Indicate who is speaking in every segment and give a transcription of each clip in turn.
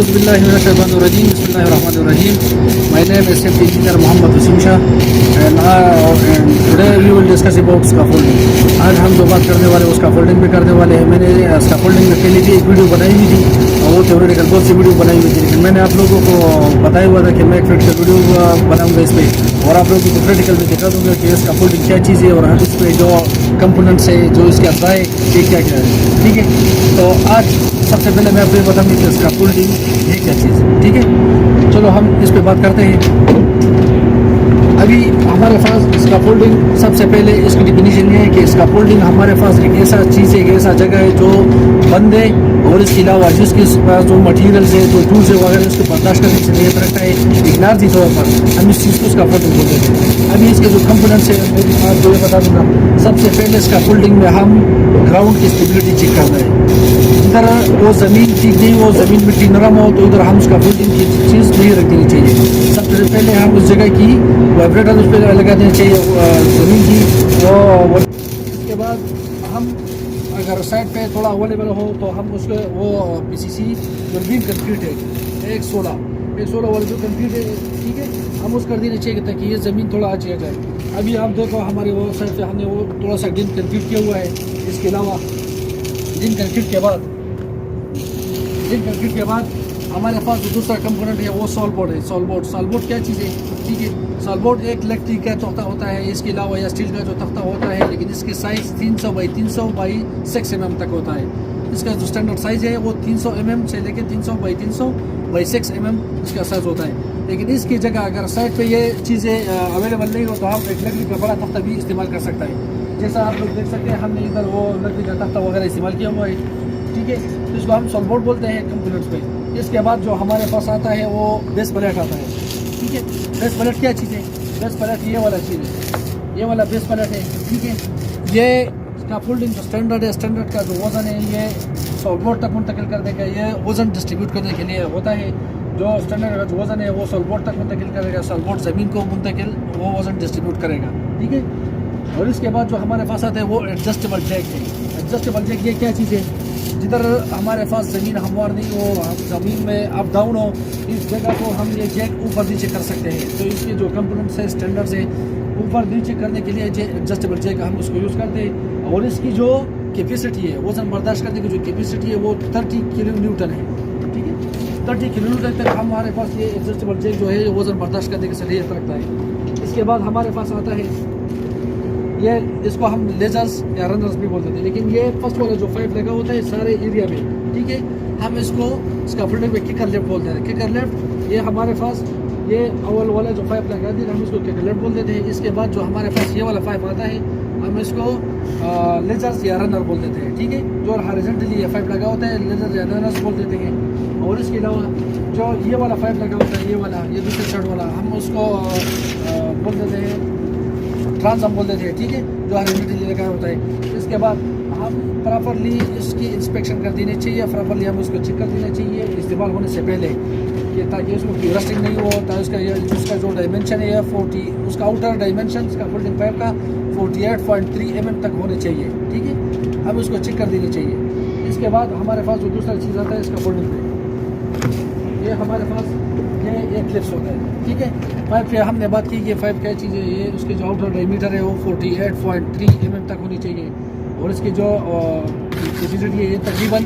Speaker 1: Auzubillahiminash-shaytanir-rajim. Bismillahir-rahmanir-rahim. My name is Safety Engineer Muhammad Wasim Shah and today we will discuss about scaffolding. आज हम जो बात करने वाले हैं वो स्कैफोल्डिंग पे करने वाले हैं। मैंने स्कैफोल्डिंग के लिए भी एक वीडियो बनाई हुई थी और वो थ्योरेटिकल बहुत सी वीडियो बनाई हुई थी, लेकिन मैंने आप लोगों को बताया हुआ था कि मैं एक प्रैक्टिकल वीडियो बनाऊंगा इस पर और आप लोगों को थ्योरेटिकल में दिखा दूंगा कि स्कैफोल्डिंग क्या चीज़ है और हम इस पर जो कंपोनेंट्स है जो इसके अज्जा है ये क्या क्या है। ठीक है, तो आज सबसे पहले मैं आपको ये बताऊंगी कि स्कैफोल्डिंग ये क्या चीज़ है। ठीक है, चलो हम इस पे बात करते हैं। अभी हमारे पास स्कैफोल्डिंग, सबसे पहले इसकी डिफिनीशन ये है कि स्कैफोल्डिंग हमारे पास एक ऐसा चीज़ है, एक ऐसा जगह है जो बंदे और इसके अलावा जिसके पास जो मटीरियल्स है, जो टूल्स है वगैरह उसको बर्दाश्त करने की सलाहियत रखता है, एक लार्जी तौर पर हम इस चीज़ को स्कैफोल्डिंग बोलते हैं। अभी इसके जो कंपोनेंट्स है मैं आपको ये बता दूँगा। सबसे पहले स्कैफोल्डिंग में हम ग्राउंड की स्टेबिलिटी चेक करना है। इधर वो ज़मीन ठीक नहीं हो, ज़मीन मिट्टी नरम हो तो इधर हम स्कैफोल्डिंग की चीज़ नहीं रख देनी चाहिए। सबसे पहले हम उस जगह की वाइब्रेटर उस पर लगा देना चाहिए ज़मीन की। और इसके बाद हम अगर साइड पे थोड़ा अवेलेबल हो तो हम उसके वो पीसीसी जो बीम कंक्रीट है 116 वाली जो कंक्रीट है, ठीक है, हम उस कर देना चाहिए ताकि ये ज़मीन थोड़ा अच्छी आ जाए। अभी आप देखो हमारे वो साइड पे हमने वो थोड़ा सा डिम कंक्रीट किया हुआ है। इसके अलावा डिम कंक्रीट के बाद हमारे पास जो दूसरा कंपोनेंट है वो सॉलबोर्ड है। सॉलबोर्ड क्या चीज़ है? ठीक है, सॉलबोर्ड एक लकड़ी का तख्ता होता है, इसके अलावा या स्टील का जो तख्ता होता है, लेकिन इसकी साइज़ 300 बाई 300 बाई 6 mm तक होता है। इसका जो स्टैंडर्ड साइज़ है वो 300 mm से लेकर 300 बाई 300 बाई 6 mm इसका साइज़ होता है। लेकिन इसकी जगह अगर साइड पे ये चीज़ें अवेलेबल नहीं हो तो हम एक लकड़ी का बड़ा तख्ता भी इस्तेमाल कर सकता है। जैसा आप लोग देख सकते हैं हमने इधर वो लकड़ी का तख्ता वगैरह इस्तेमाल किया हुआ है। ठीक है, तो इसको हम सॉलबोर्ड बोलते हैं कंपोनेंट्स पे। इसके बाद जो हमारे पास आता है वो बेस प्लेट आता है। ठीक है, बेस प्लेट क्या चीज़ है? बेस प्लेट ये वाला चीज़ है, ये वाला बेस प्लेट है। ठीक है, ये स्कैफोल्डिंग जो स्टैंडर्ड है, स्टैंडर्ड का जो वज़न है ये सॉलबोर्ड तक मुंतकिल करने का, ये वज़न डिस्ट्रीब्यूट करने के लिए होता है। जो स्टैंडर्ड का जो वज़न है वो सॉलबोर्ड तक मुंतकिल करेगा, सॉलबोर्ड ज़मीन को मुंतकिल वो वज़न डिस्ट्रीब्यूट करेगा। ठीक है, और इसके बाद जो हमारे पास आता है वो एडजस्टेबल जैक है। एडजस्टेबल जैक ये क्या चीज़ है? जिधर हमारे पास ज़मीन हमवार नहीं हो, ज़मीन में अप डाउन हो, इस जगह को हम ये जैक ऊपर नीचे कर सकते हैं। तो इसके जो कंपोनेंट्स है, स्टैंडर्ड्स है, ऊपर नीचे करने के लिए एडजस्टेबल जैक हम उसको यूज़ करते हैं। और इसकी जो कैपेसिटी है, वज़न बर्दाश्त करने की जो कैपेसिटी है वो 30 किलो न्यूटन है। ठीक है, 30 किलो न्यूटन तक हमारे पास ये एडजस्टेबल जैक जो है वज़न बर्दाश्त करने की सलाहियत रखता है। इसके बाद हमारे पास आता है ये, इसको हम लेजर्स या रनर्स भी बोलते थे, लेकिन ये फर्स्ट वाला जो पाइप लगा होता है सारे एरिया में। ठीक है, हम इसको स्कैफोल्डिंग में किकर लेफ्ट बोलते हैं। किकर लेफ्ट ये हमारे पास ये अव्वल वाला जो पाइप लगा दिया हम इसको किकर लेफ्ट बोल देते हैं। इसके बाद जो हमारे पास ये वाला पाइप आता है हम इसको लेजर्स या रनर बोल देते हैं। ठीक है, जो हॉरिजॉन्टली ये पाइप लगा होता है लेजर्स या रनर्स बोल देते हैं। और इसके अलावा जो ये वाला पाइप लगा होता है, ये दूसरे साइड वाला, हम उसको बोल देते हैं ट्रांसम बोल देते हैं। ठीक है, जो हॉरिजॉन्टली लगा होता है। इसके बाद हम प्रॉपरली इसकी इंस्पेक्शन कर देनी चाहिए, प्रॉपरली हम उसको चेक कर देना चाहिए इस्तेमाल होने से पहले, कि ताकि उसको कोई रस्टिंग नहीं हो। ताकि उसका जो डायमेंशन है 40, उसका आउटर डायमेंशन स्कैफोल्डिंग पाइप का 48.3 mm तक होने चाहिए। ठीक है, हम उसको चेक कर देनी चाहिए। इसके बाद हमारे पास जो दूसरा चीज़ आता है स्कैफोल्डिंग पे, ये हमारे पास ये क्लिप्स होता है। ठीक है, पाइप पे हमने बात की कि पाइप क्या चीज़ है, ये उसके जो आउटर डायमीटर है वो 48.3 mm तक होनी चाहिए। और इसकी जो कैपेसिटी है ये तकरीबन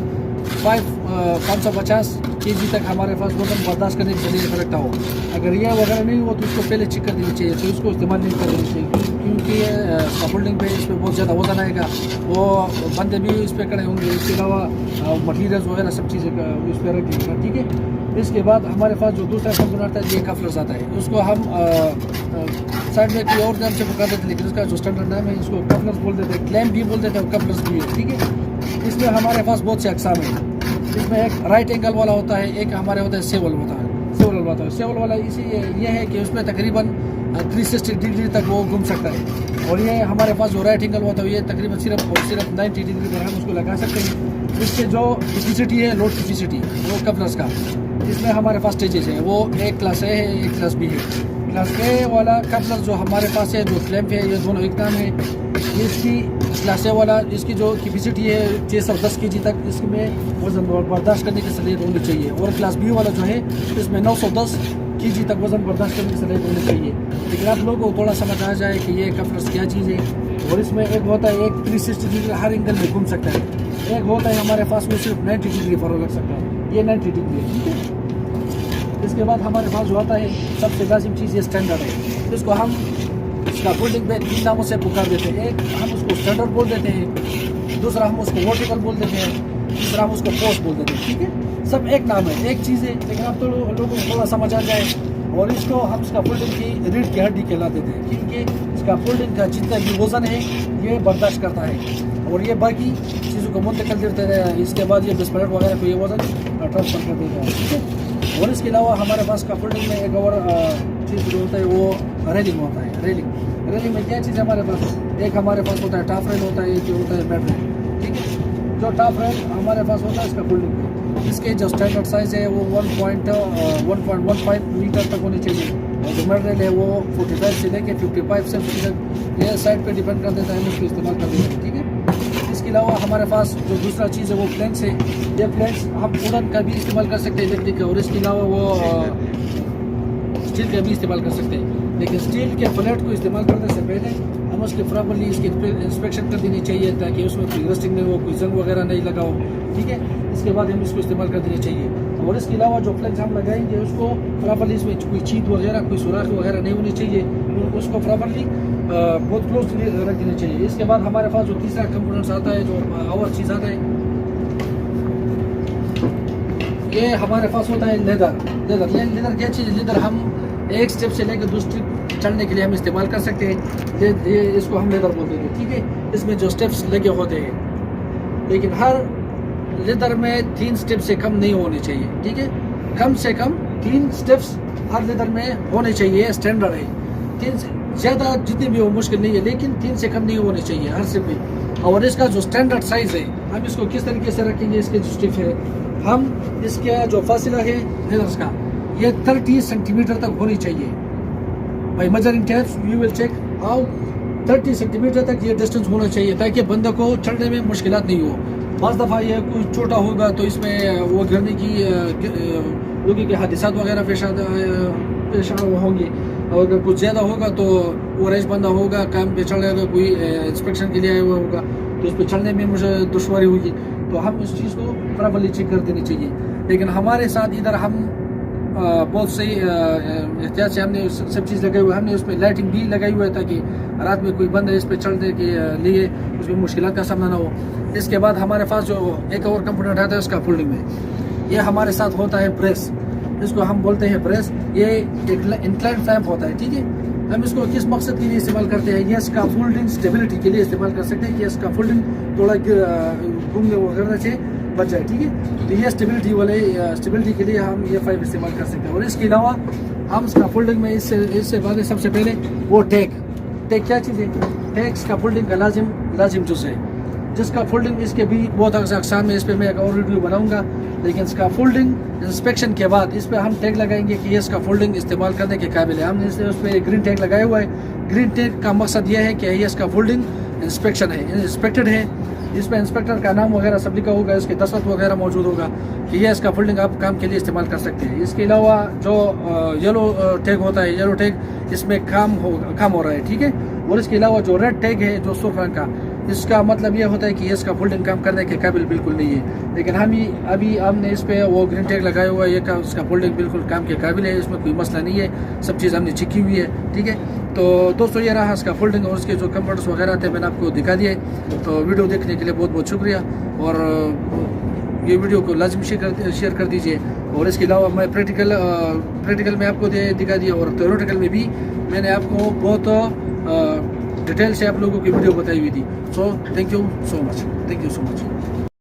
Speaker 1: 550 kg तक हमारे पास वजन बर्दाश्त करने के लिए रखता हो। अगर ये वगैरह नहीं हो तो उसको पहले चेक कर देनी चाहिए, तो इसको इस्तेमाल नहीं कर देनी चाहिए, क्योंकि स्कैफोल्डिंग पे इस पर बहुत ज़्यादा वजन आएगा, वो बंदे भी इस पर खड़े होंगे। इसके अलावा मटीरियल्स वगैरह सब चीज़ें इस पर रख देंगे। ठीक है, इसके बाद हमारे पास जो दूसरा कंपोनेंट है ये कफलर्स आता है। उसको हम साइड में कोई और नाम से पुकार देते हैं, लेकिन उसका जो स्टैंडर्ड नाम है इसको कफलर्स बोल देते हैं, क्लैम्प भी बोल देते हैं और कफलर्स भी है। ठीक है, इसमें हमारे पास बहुत से अक़साम है। इसमें एक राइट एंगल वाला होता है, एक हमारे होता है सेवल होता है। सेवल वाला इसी ये है कि उसमें तकरीबन 360 डिग्री तक वो घूम सकता है। और ये हमारे पास जो राइट एंगल होता है ये तकरीबन सिर्फ 90 डिग्री पर हम उसको लगा सकते हैं। इसके जो कैपेसिटी है, लोड कैपेसिटी वो कफलर्स का, इसमें हमारे पास स्टेजेस है, वो एक क्लास ए है, एक क्लास बी है। क्लास ए वाला कफलर जो हमारे पास है, जो क्लैम्प है, ये दोनों एक नाम है। ये इसकी क्लास ए वाला, इसकी जो कैपेसिटी है 610 kg तक इसमें वज़न बर्दाश्त करने की सलाहियत होनी चाहिए। और क्लास बी वाला जो है इसमें 910 kg तक वज़न बर्दाश्त करने की सलाहियत होनी चाहिए। लेकिन आप लोगों को थोड़ा समझ आ जाए कि ये कफरस क्या चीज़ है। और इसमें एक होता है एक 360 डिग्री हर एंगल में घूम सकता है, एक होता है हमारे पास में सिर्फ 90 डिग्री फॉरवर्ड लग सकता है, ये 90 डिग्री है, ठीक है। इसके बाद हमारे पास जो आता है सबसे लाजिम चीज़ ये स्टैंडर्ड है। इसको हम इसका फोल्डिंग पे 3 नामों से पुकार देते हैं। एक हम उसको स्टैंडर्ड बोल देते हैं, दूसरा हम उसको वर्टिकल बोल देते हैं, तीसरा हम उसको पोस्ट बोल देते हैं, ठीक है। सब एक नाम है, एक चीज़ है, लेकिन अब तो लोगों को थोड़ा समझ आ जाए। और इसको हम इसका फोल्डिंग की रीढ़ की हड्डी कहला देते हैं, क्योंकि इसका फोल्डिंग का जितना भी वज़न है ये बर्दाश्त करता है और ये बाकी चीज़ों को मुंतकिल करते हैं। इसके बाद ये बिस्पलेट वगैरह को ये वज़न ट्रांसफर कर देता है, ठीक है। और इसके अलावा हमारे पास का फोल्डिंग में एक और चीज़ जो होता है वो रेलिंग होता है। रेलिंग में क्या चीज़ है हमारे पास, एक हमारे पास होता है टॉप रेल होता है, एक जो होता है बेड रेल, ठीक है। जो टॉप रेल हमारे पास होता है इसका फोल्डिंग में, इसके जो स्टैंडर्ड साइज़ है वो 1.15 मीटर तक होनी चाहिए। और जो बेड रेल है वो 45 से लेके 55 सेंटीमीटर तक ये साइड पे डिपेंड कर देता है, हम इसको इस्तेमाल कर देते हैं, ठीक है। इसके अलावा हमारे पास जो दूसरा चीज़ है वो प्लैंक्स है। ये प्लैंक्स हम वुडन का भी इस्तेमाल कर सकते हैं इलेक्ट्रिक का, और इसके अलावा वो स्टील का भी इस्तेमाल कर सकते हैं। लेकिन स्टील के प्लेट को इस्तेमाल करने से पहले हम उसके प्रॉपरली इसकी इंस्पेक्शन कर देनी चाहिए, ताकि उसमें कोई रस्टिंग नहीं हो, कोई जंग वगैरह नहीं लगा हो, ठीक है। इसके बाद हम इसको इस्तेमाल कर देनी चाहिए। और इसके अलावा जो फ्लैग्स हम लगाएंगे उसको प्रॉपरली इसमें कोई चीट वगैरह कोई सुराख वगैरह नहीं होनी चाहिए, उसको प्रॉपरली बहुत क्लोज रख देनी चाहिए। इसके बाद हमारे पास जो तीसरा कंपोनेंट्स आता है, जो और चीज़ आता है, ये हमारे पास होता है लेदर क्या चीज़ है। लेदर हम एक स्टेप से लेकर दूसरी चढ़ने के लिए हम इस्तेमाल कर सकते हैं, ये इसको हम लेदर बोलते हैं, ठीक है। इसमें जो स्टेप्स लगे होते हैं, लेकिन हर लेदर में 3 स्टेप से कम नहीं होने चाहिए, ठीक है। कम से कम 3 स्टेप्स हर लेदर में होने चाहिए, स्टैंडर्ड है। 3 से ज़्यादा जितनी भी हो मुश्किल नहीं है, लेकिन 3 से कम नहीं होने चाहिए हर स्टेप में। और इसका जो स्टैंडर्ड साइज़ है हम इसको किस तरीके से रखेंगे, इसके जो स्टेप है हम इसका जो फासला है लेदर्स का ये 30 सेंटीमीटर तक होनी चाहिए। भाई measuring tapes you will check how 30 centimetre तक ये डिस्टेंस होना चाहिए, ताकि बंदे को चढ़ने में मुश्किलात नहीं हो। बस दफ़ा ये कोई छोटा होगा तो इसमें वो गिरने की लोगों के हादसात वगैरह पेश होंगे। और अगर कुछ ज़्यादा होगा तो वो रेस बंदा होगा, काम पे चढ़ जाएगा, कोई इंस्पेक्शन के लिए आया हुआ होगा तो उस पर चढ़ने में मुझे दुश्वारी होगी। तो हम इस चीज़ को प्रॉपर्ली चेक कर देनी चाहिए। लेकिन हमारे साथ इधर हम बहुत सही एहतियात से हमने सब चीज़ लगाई हुई है। हमने उसमें लाइटिंग भी लगाई हुई है, ताकि रात में कोई बंदा इस पर चढ़ने के लिए उसमें मुश्किलात का सामना ना हो। इसके बाद हमारे पास जो एक और कंपोनेंट आता है उसका फोल्डिंग में, ये हमारे साथ होता है ब्रेस, इसको हम बोलते हैं ब्रेस। ये एक इंक्लाइन क्लैंप होता है, ठीक है। हम इसको किस मकसद के लिए इस्तेमाल करते हैं, ये इसका फोल्डिंग स्टेबिलिटी के लिए इस्तेमाल कर सकते हैं कि इसका फोल्डिंग थोड़ा घूमने वगैरह से बच जाए, ठीक है। तो ये स्टेबिलिटी के लिए हम ये 5 इस्तेमाल कर सकते हैं। और इसके अलावा हम इसका फोल्डिंग में इससे पहले सबसे पहले वो टैग क्या चीज़ है, टैग्स का फोल्डिंग का लाजिम जुज़ है, जिसका फोल्डिंग इसके भी बहुत अक़साम में, इस पर मैं एक और वीडियो बनाऊंगा। लेकिन इसका फोल्डिंग इंस्पेक्शन के बाद इस पर हम टैग लगाएंगे कि ये इसका फोल्डिंग इस्तेमाल करने के काबिल है। हमने उस पर ग्रीन टैग लगाया हुआ है। ग्रीन टैग का मकसद यह है कि ये इसका फोल्डिंग इंस्पेक्शन है, इंस्पेक्टेड है। इस पर इंस्पेक्टर का नाम वगैरह सब लिखा होगा, इसके दस्तखत वगैरह मौजूद होगा कि ये इसका फोल्डिंग आप काम के लिए इस्तेमाल कर सकते हैं। इसके अलावा जो येलो टैग होता है, येलो टैग इसमें काम हो रहा है, ठीक है। और इसके अलावा जो रेड टैग है जो सुर्ख रंग का, इसका मतलब ये होता है कि इसका फोल्डिंग काम करने के काबिल बिल्कुल नहीं है। लेकिन अभी हमने इस पर वो ग्रीन टैग लगाया हुआ है, ये इसका फोल्डिंग बिल्कुल काम के काबिल है, इसमें कोई मसला नहीं है, सब चीज़ हमने चेक की हुई है, ठीक है। तो दोस्तों ये रहा इसका फोल्डिंग और उसके जो कंपोनेंट्स वगैरह थे मैंने आपको दिखा दिए। तो वीडियो देखने के लिए बहुत बहुत शुक्रिया, और ये वीडियो को लाजिम शेयर कर दीजिए। और इसके अलावा मैं प्रैक्टिकल में आपको दिखा दिया, और थ्योरेटिकल में भी मैंने आपको बहुत डिटेल से आप लोगों की वीडियो बताई हुई थी। So thank you so much.